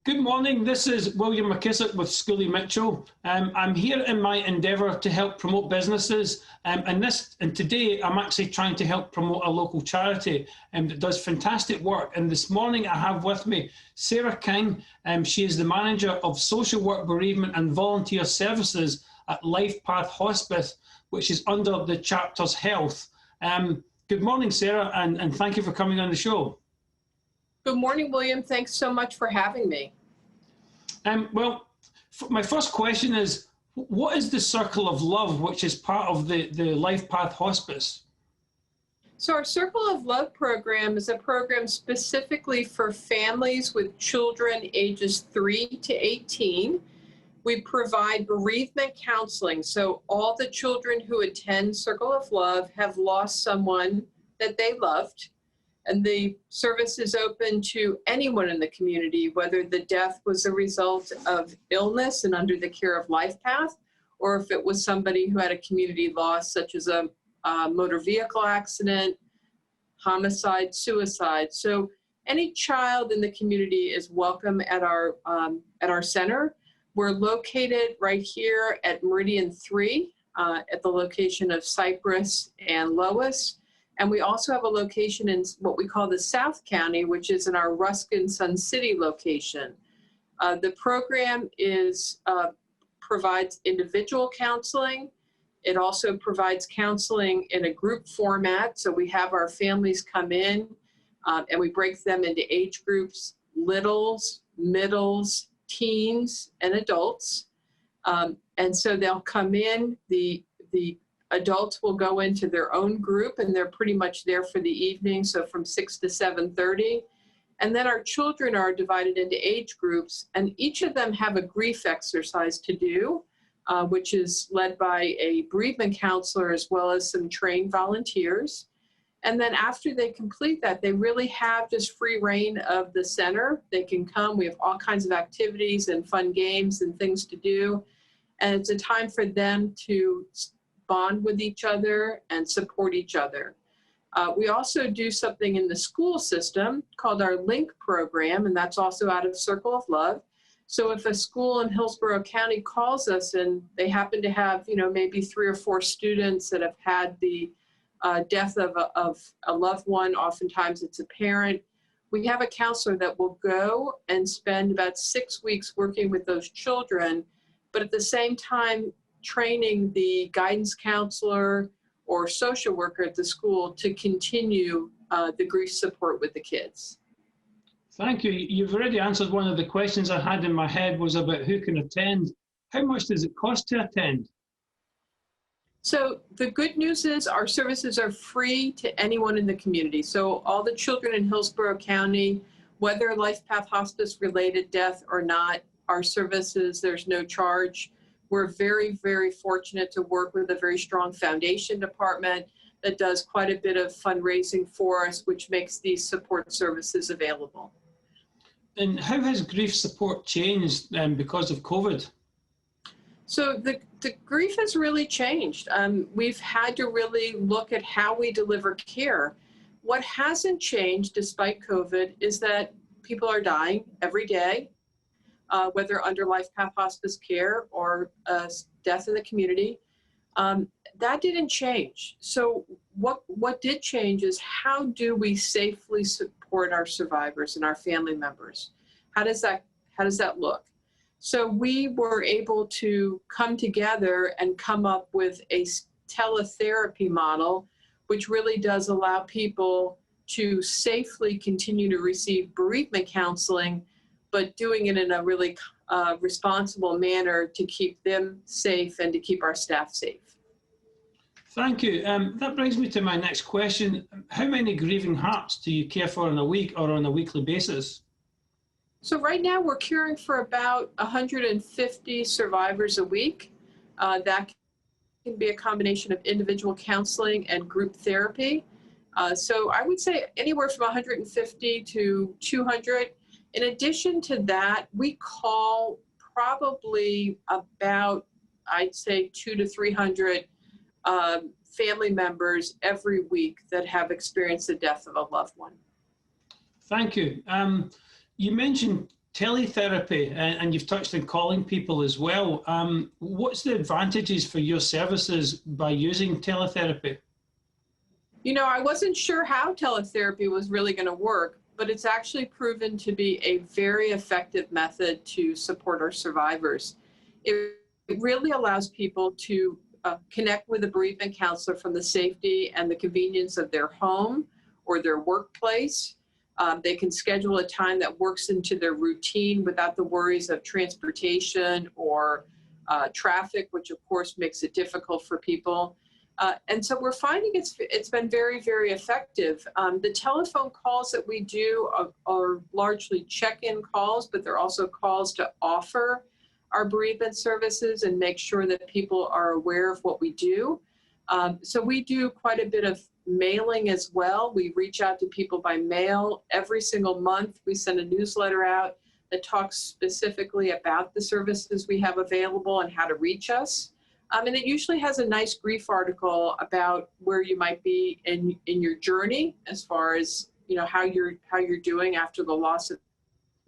Good morning. This is William McKissock with Schooley Mitchell. I'm here in my endeavour to help promote businesses, and today I'm actually trying to help promote a local charity that does fantastic work. And this morning I have with me Sarah King. She is the manager of social work, bereavement and volunteer services at LifePath Hospice, which is under the chapter's health. Good morning, Sarah, and thank you for coming on the show. Good morning, William. Thanks so much for having me. My first question is, what is the Circle of Love, which is part of the LifePath Hospice? So our Circle of Love program is a program specifically for families with children ages 3 to 18. We provide bereavement counseling. So all the children who attend Circle of Love have lost someone that they loved. And the service is open to anyone in the community, whether the death was a result of illness and under the care of LifePath, or if it was somebody who had a community loss, such as a motor vehicle accident, homicide, suicide. So any child in the community is welcome at our center. We're located right here at Meridian 3 at the location of Cypress and Lois. And we also have a location in what we call the South County, which is in our Ruskin Sun City location. The program provides individual counseling. It also provides counseling in a group format. So we have our families come in and we break them into age groups: littles, middles, teens, and adults. And so they'll come in, the adults will go into their own group, and they're pretty much there for the evening, so from 6 to 7:30. And then our children are divided into age groups, and each of them have a grief exercise to do, which is led by a bereavement counselor as well as some trained volunteers. And then after they complete that, they really have just free reign of the center. They can come. We have all kinds of activities and fun games and things to do. And it's a time for them to bond with each other and support each other. We also do something in the school system called our LINK program, and that's also out of Circle of Love. So if a school in Hillsborough County calls us and they happen to have, maybe 3 or 4 students that have had the death of a loved one, oftentimes it's a parent, we have a counselor that will go and spend about 6 weeks working with those children, but at the same time training the guidance counselor or social worker at the school to continue the grief support with the kids. Thank you. You've already answered one of the questions I had in my head, was about who can attend. How much does it cost to attend? So the good news is our services are free to anyone in the community. So all the children in Hillsborough County, whether LifePath Hospice related death or not, our services, there's no charge. We're very, very fortunate to work with a very strong foundation department that does quite a bit of fundraising for us, which makes these support services available. And how has grief support changed because of COVID? So the grief has really changed. We've had to really look at how we deliver care. What hasn't changed despite COVID is that people are dying every day. Whether under LifePath Hospice care or death in the community, that didn't change. So what did change is, how do we safely support our survivors and our family members? How does that look? So we were able to come together and come up with a teletherapy model, which really does allow people to safely continue to receive bereavement counseling, but doing it in a really responsible manner to keep them safe and to keep our staff safe. Thank you. That brings me to my next question. How many grieving hearts do you care for in a week or on a weekly basis? So right now we're caring for about 150 survivors a week. That can be a combination of individual counseling and group therapy. So I would say anywhere from 150 to 200. In addition to that, we call probably about, I'd say, 200 to 300 family members every week that have experienced the death of a loved one. Thank you. You mentioned teletherapy, and you've touched on calling people as well. What's the advantages for your services by using teletherapy? You know, I wasn't sure how teletherapy was really going to work, but it's actually proven to be a very effective method to support our survivors. It really allows people to connect with a bereavement counselor from the safety and the convenience of their home or their workplace. They can schedule a time that works into their routine without the worries of transportation or traffic, which of course makes it difficult for people. And so we're finding it's been very, very effective. The telephone calls that we do are largely check-in calls, but they're also calls to offer our bereavement services and make sure that people are aware of what we do. So we do quite a bit of mailing as well. We reach out to people by mail every single month. We send a newsletter out that talks specifically about the services we have available and how to reach us. And it usually has a nice grief article about where you might be in your journey as far as, you know, how you're doing after the loss of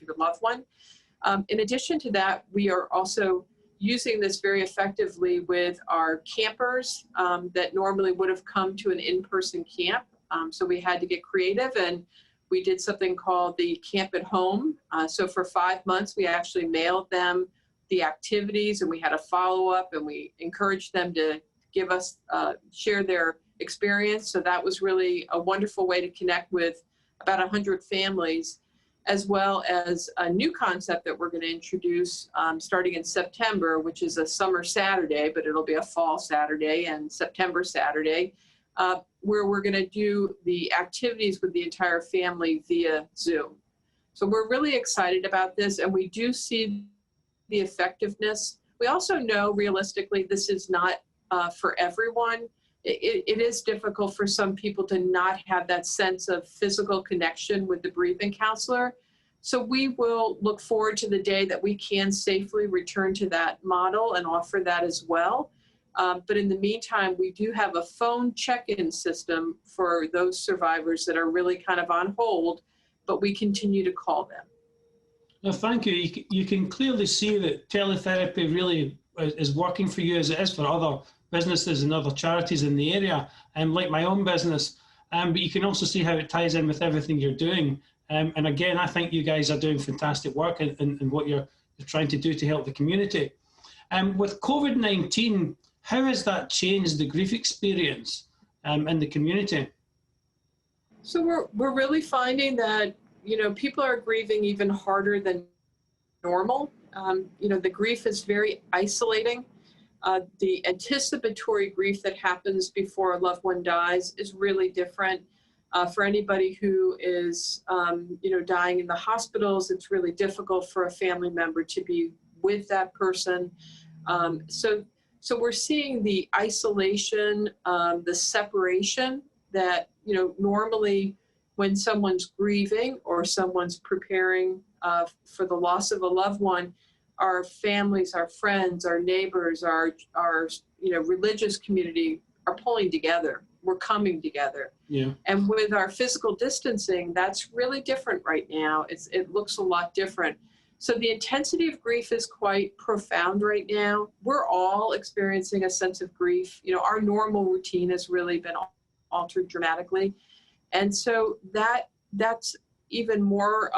your loved one. In addition to that, we are also using this very effectively with our campers that normally would have come to an in-person camp. So we had to get creative, and we did something called the Camp at Home. So for 5 months, we actually mailed them the activities, and we had a follow-up, and we encouraged them to give us, share their experience. So that was really a wonderful way to connect with about 100 families, as well as a new concept that we're going to introduce starting in September, which is a summer Saturday, but it'll be a fall Saturday and September Saturday, where we're going to do the activities with the entire family via Zoom. So we're really excited about this, and we do see the effectiveness. We also know realistically this is not for everyone. It is difficult for some people to not have that sense of physical connection with the bereavement counselor. So we will look forward to the day that we can safely return to that model and offer that as well. But in the meantime, we do have a phone check-in system for those survivors that are really kind of on hold, but we continue to call them. No, thank you. You can clearly see that teletherapy really is working for you as it is for other businesses and other charities in the area, like my own business. But you can also see how it ties in with everything you're doing. And again, I think you guys are doing fantastic work in what you're trying to do to help the community. With COVID-19, how has that changed the grief experience in the community? So we're really finding that, you know, people are grieving even harder than normal. You know, the grief is very isolating. The anticipatory grief that happens before a loved one dies is really different. For anybody who is, you know, dying in the hospitals, it's really difficult for a family member to be with that person. So we're seeing the isolation, the separation that, you know, normally when someone's grieving or someone's preparing for the loss of a loved one, our families, our friends, our neighbors, our you know, religious community are pulling together. We're coming together. Yeah. And with our physical distancing, that's really different right now. It looks a lot different. So the intensity of grief is quite profound right now. We're all experiencing a sense of grief. You know, our normal routine has really been altered dramatically. And so that's even more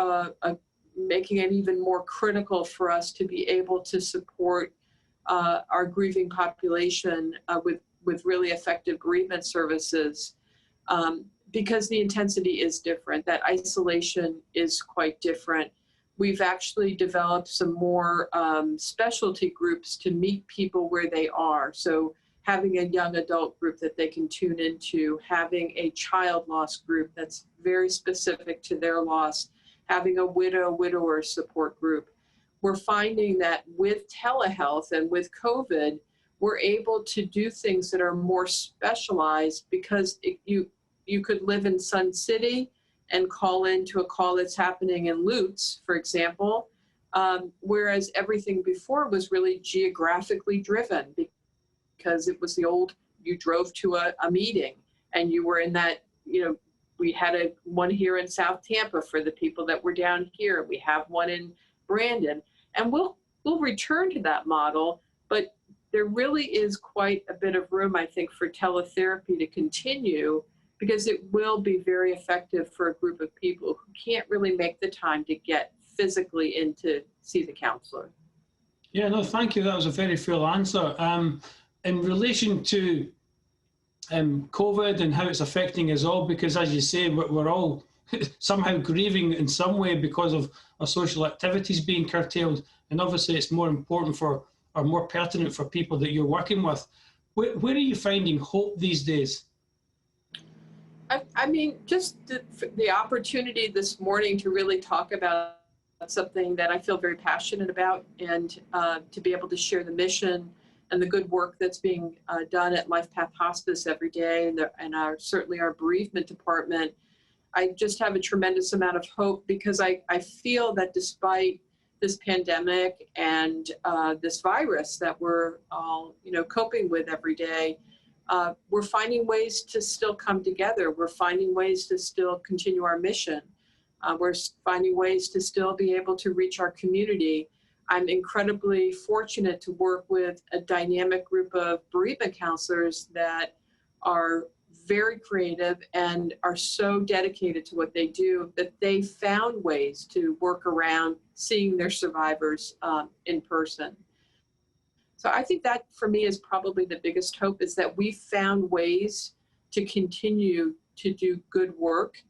making it even more critical for us to be able to support our grieving population with really effective bereavement services, because the intensity is different. That isolation is quite different. We've actually developed some more specialty groups to meet people where they are. So having a young adult group that they can tune into, having a child loss group that's very specific to their loss, having a widower support group. We're finding that with telehealth and with COVID, we're able to do things that are more specialized, because you could live in Sun City and call into a call that's happening in Lutz, for example, whereas everything before was really geographically driven, because it was the old, you drove to a meeting and you were in that, you know, we had one here in South Tampa for the people that were down here. We have one in Brandon. And we'll return to that model, but there really is quite a bit of room, I think, for teletherapy to continue, because it will be very effective for a group of people who can't really make the time to get physically in to see the counselor. Yeah, no, thank you. That was a very full answer. In relation to COVID and how it's affecting us all, because as you say, we're all somehow grieving in some way because of our social activities being curtailed. And obviously it's more important for, or more pertinent for people that you're working with. Where are you finding hope these days? I mean, just the opportunity this morning to really talk about something that I feel very passionate about, and to be able to share the mission and the good work that's being done at LifePath Hospice every day, and certainly our bereavement department. I just have a tremendous amount of hope, because I feel that despite this pandemic and this virus that we're all coping with every day, we're finding ways to still come together. We're finding ways to still continue our mission. We're finding ways to still be able to reach our community. I'm incredibly fortunate to work with a dynamic group of bereavement counselors that are very creative and are so dedicated to what they do that they found ways to work around seeing their survivors in person. So I think that for me is probably the biggest hope, is that we found ways to continue to do good work,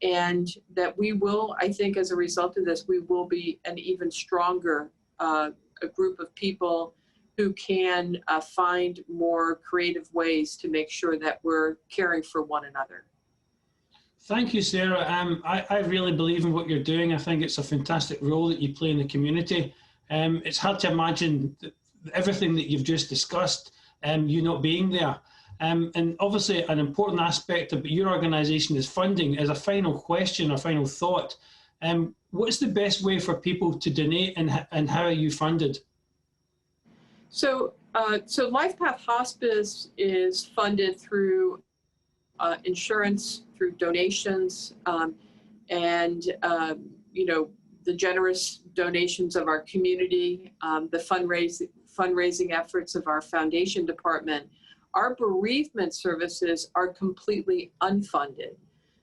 and that we will, I think as a result of this, we will be an even stronger a group of people who can find more creative ways to make sure that we're caring for one another. Thank you, Sarah. I really believe in what you're doing. I think it's a fantastic role that you play in the community. It's hard to imagine everything that you've just discussed, you not being there. And obviously an important aspect of your organisation is funding. As a final question, a final thought, what's the best way for people to donate, and how are you funded? So LifePath Hospice is funded through insurance, through donations, and the generous donations of our community, the fundraising efforts of our foundation department. Our bereavement services are completely unfunded.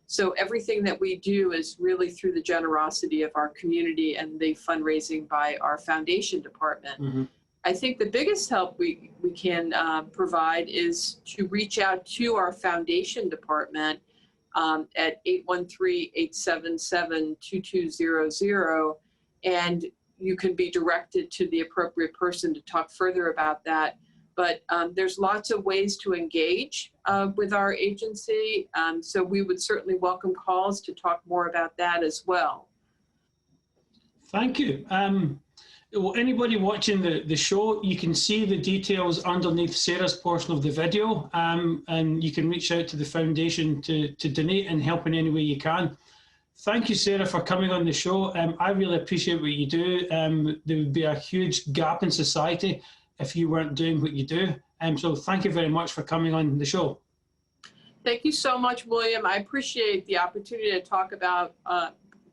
So everything that we do is really through the generosity of our community and the fundraising by our foundation department. Mm-hmm. I think the biggest help we can provide is to reach out to our foundation department at 813-877-2200, and you can be directed to the appropriate person to talk further about that. But there's lots of ways to engage with our agency, so we would certainly welcome calls to talk more about that as well. Thank you. Well, anybody watching the show, you can see the details underneath Sarah's portion of the video, and you can reach out to the foundation to donate and help in any way you can. Thank you, Sarah, for coming on the show. I really appreciate what you do. There would be a huge gap in society if you weren't doing what you do. So thank you very much for coming on the show. Thank you so much, William. I appreciate the opportunity to talk about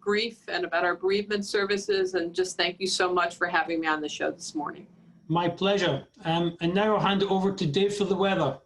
grief and about our bereavement services, and just thank you so much for having me on the show this morning. My pleasure. And now I'll hand it over to Dave for the weather.